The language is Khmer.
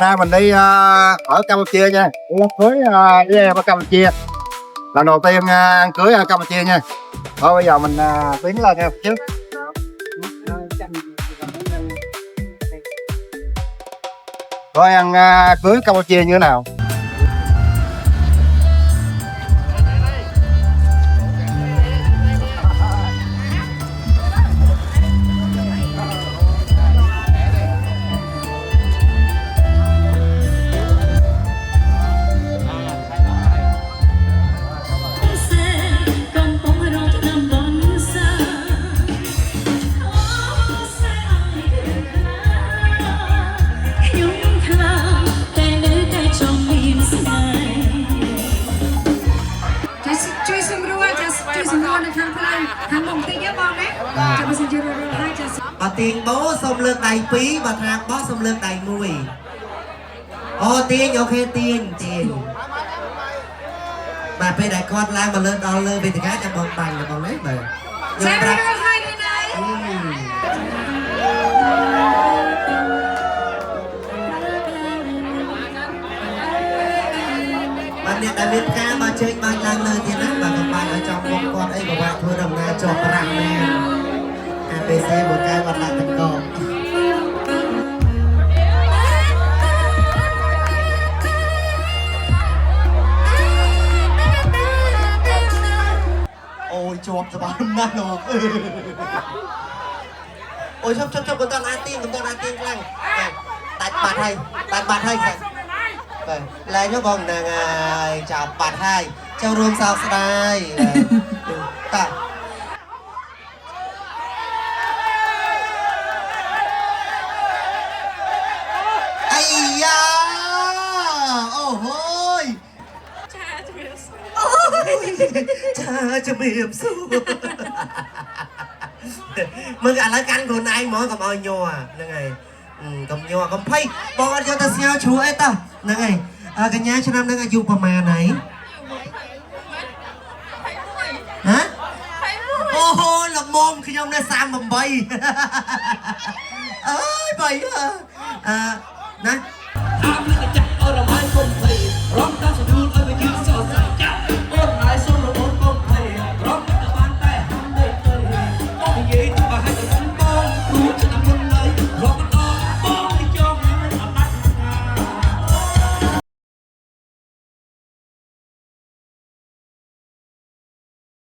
Nay mình đi ở Campuchia nha, đi đám cưới với em ở Campuchia. Lần đầu tiên ăn cưới ở Campuchia nha. Thôi bây giờ mình tiến lên nha chứ. Thôi ăn cưới Campuchia như thế nào? Chui sum ruaនៅខាងផ្លូវខាងមុខតិចទេបងណាចាំបើសិនជារត់ហើយចាបើទាញបោសុំលើកដៃ2បើថាបោសុំលើកដៃ1អូទាញអូខេទាញបាទពេលដែលគាត់ឡើងមកលើដល់លើវេទិកាចាំបងបាញ់បងណាបាទខ្ញុំប្រាប់ហើយនេះណាបាទអ្នកដែលមានការមកជើញបាញ់ឡើងលើទៀតណាបាទកំបាញ់ឲ្យចំមុខគាត់អីប្រវត្តិធ្វើដំណើរជាប់ប្រាំងមែនAPC មកកាយបាត់ឡើងទាំងកងអូយជាប់ស្បាណាស់លោកអូយជប់កុំតអាទៀងខ្លាំងដាច់បាត់ហើយបាទឡើងយកបងហ្នឹងហើយចាប់បាត់ហើយចូលរួមសោកស្ដាយតើអាយ៉ាអូហូយចាជំរាបសួរមើលឥឡូវកាន់ខ្លួនឯងហ្មងកុំឲ្យញ័រហ្នឹងហើយកុំញ័រកុំភ័យបងអត់យកទៅស្ញើជ្រួអីតោះហ្នឹងហើយកញ្ញាឆ្នាំហ្នឹងអាយុប្រហែលហើយហ៎អូហូល្មមខ្ញុំនៅ38អើយបាយណា